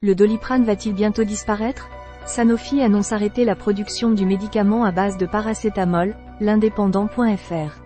Le Doliprane va-t-il bientôt disparaître? Sanofi annonce arrêter la production du médicament à base de paracétamol, l'Indépendant.fr.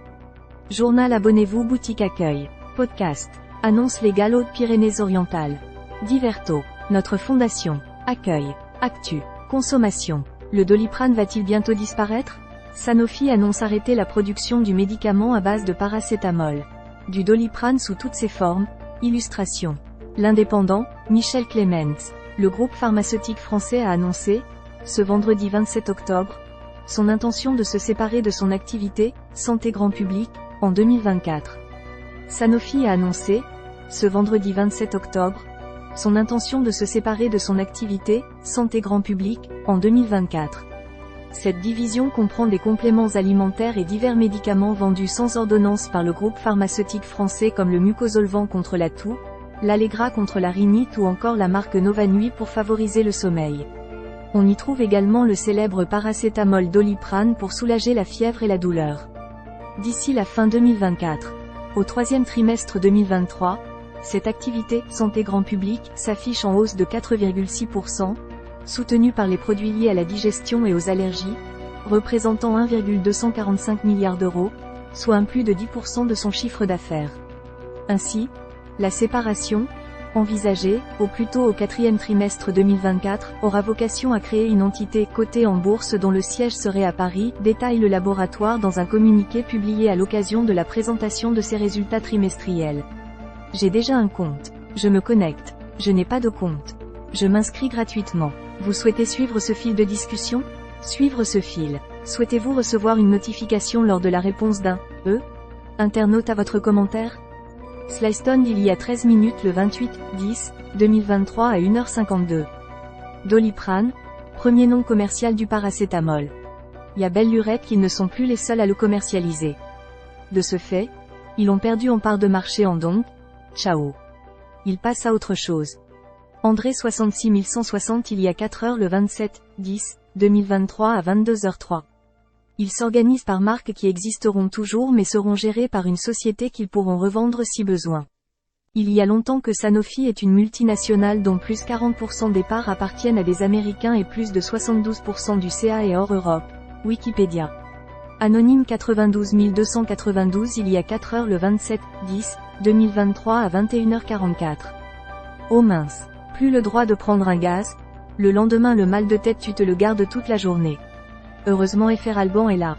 Journal. Abonnez-vous. Boutique accueil. Podcast. Annonce légale Hautes-Pyrénées-Orientales. Diverto. Notre fondation. Accueil. Actu. Consommation. Le Doliprane va-t-il bientôt disparaître? Sanofi annonce arrêter la production du médicament à base de paracétamol. Du Doliprane sous toutes ses formes. Illustration. L'Indépendant, Michel Clements. Le groupe pharmaceutique français a annoncé, ce vendredi 27 octobre, son intention de se séparer de son activité, santé grand public, en 2024. Sanofi a annoncé, ce vendredi 27 octobre, son intention de se séparer de son activité, santé grand public, en 2024. Cette division comprend des compléments alimentaires et divers médicaments vendus sans ordonnance par le groupe pharmaceutique français comme le Mucosolvan contre la toux, l'Allegra contre la rhinite ou encore la marque Novanui pour favoriser le sommeil. On y trouve également le célèbre paracétamol Doliprane pour soulager la fièvre et la douleur. D'ici la fin 2024. Au troisième trimestre 2023, cette activité, santé grand public, s'affiche en hausse de 4,6%, soutenue par les produits liés à la digestion et aux allergies, représentant 1,245 milliards d'euros, soit un plus de 10% de son chiffre d'affaires. Ainsi, la séparation, envisagée, au plus tôt au quatrième trimestre 2024, aura vocation à créer une entité cotée en bourse dont le siège serait à Paris, détaille le laboratoire dans un communiqué publié à l'occasion de la présentation de ses résultats trimestriels. J'ai déjà un compte. Je me connecte. Je n'ai pas de compte. Je m'inscris gratuitement. Vous souhaitez suivre ce fil de discussion? Suivre ce fil. Souhaitez-vous recevoir une notification lors de la réponse d'un internaute à votre commentaire? Slicestone il y a 13 minutes le 28/10/2023 à 1h52. Doliprane, premier nom commercial du paracétamol. Il y a belle lurette qu'ils ne sont plus les seuls à le commercialiser. De ce fait, ils ont perdu en part de marché en donc, ciao. Ils passent à autre chose. André 66160 il y a 4 heures le 27/10/2023 à 22h03. Ils s'organisent par marques qui existeront toujours mais seront gérés par une société qu'ils pourront revendre si besoin. Il y a longtemps que Sanofi est une multinationale dont plus 40% des parts appartiennent à des Américains et plus de 72% du CA est hors Europe. Wikipédia. Anonyme 92 292 il y a 4 heures le 27/10/2023 à 21h44. Oh mince. Plus le droit de prendre un gaz. Le lendemain le mal de tête tu te le gardes toute la journée. Heureusement Efer Alban est là.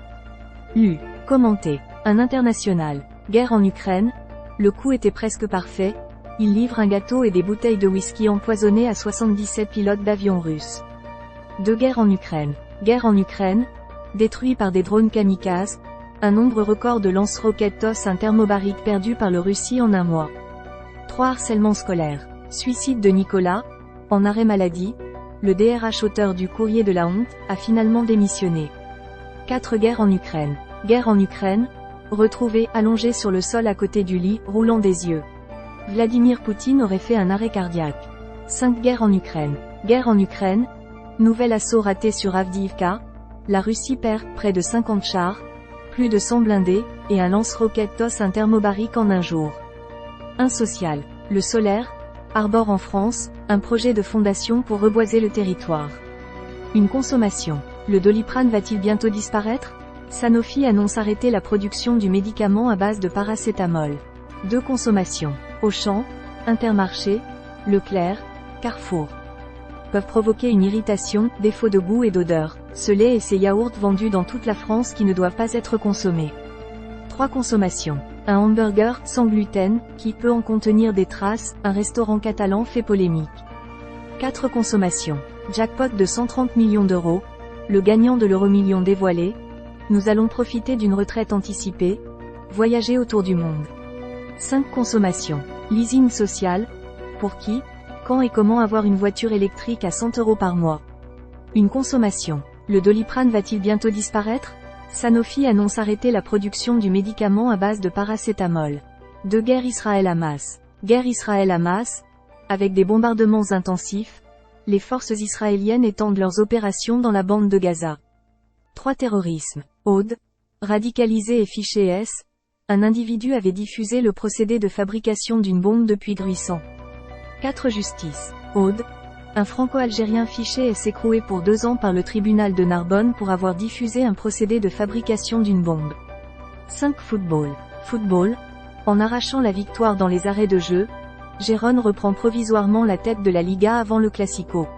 Commenté. Un international. Guerre en Ukraine. Le coup était presque parfait. Il livre un gâteau et des bouteilles de whisky empoisonnées à 77 pilotes d'avions russes. De guerre en Ukraine. Guerre en Ukraine. Détruit par des drones kamikazes. Un nombre record de lance-roquettes TOS, un thermobarique perdu par le Russie en un mois. 3 harcèlements scolaires. Suicide de Nicolas. En arrêt maladie. Le DRH auteur du Courrier de la honte, a finalement démissionné. 4 guerres en Ukraine. Guerre en Ukraine. Retrouvé, allongé sur le sol à côté du lit, roulant des yeux. Vladimir Poutine aurait fait un arrêt cardiaque. 5 guerres en Ukraine. Guerre en Ukraine. Nouvel assaut raté sur Avdiivka. La Russie perd près de 50 chars, plus de 100 blindés, et un lance-roquettes TOS, un thermobarique en un jour. Un social. Le solaire. Arbor en France, un projet de fondation pour reboiser le territoire. Une consommation. Le Doliprane va-t-il bientôt disparaître? Sanofi annonce arrêter la production du médicament à base de paracétamol. 2 consommations. Auchan, Intermarché, Leclerc, Carrefour. Peuvent provoquer une irritation, défaut de goût et d'odeur. Ce lait et ces yaourts vendus dans toute la France qui ne doivent pas être consommés. 3 consommations. Un hamburger, sans gluten, qui peut en contenir des traces, un restaurant catalan fait polémique. 4 consommations. Jackpot de 130 millions d'euros, le gagnant de l'euro-million dévoilé. Nous allons profiter d'une retraite anticipée, voyager autour du monde. 5 consommations. Leasing social, pour qui, quand et comment avoir une voiture électrique à 100 euros par mois. Une consommation. Le Doliprane va-t-il bientôt disparaître? Sanofi annonce arrêter la production du médicament à base de paracétamol. 2 guerre Israël-Hamas. Guerre Israël-Hamas. Avec des bombardements intensifs, les forces israéliennes étendent leurs opérations dans la bande de Gaza. 3 terrorisme. Aude. Radicalisé et fiché S. Un individu avait diffusé le procédé de fabrication d'une bombe depuis Gruissan. 4 justice. Aude. Un franco-algérien fiché est écroué pour 2 ans par le tribunal de Narbonne pour avoir diffusé un procédé de fabrication d'une bombe. 5 Football. Football. En arrachant la victoire dans les arrêts de jeu, Gérone reprend provisoirement la tête de la Liga avant le Classico.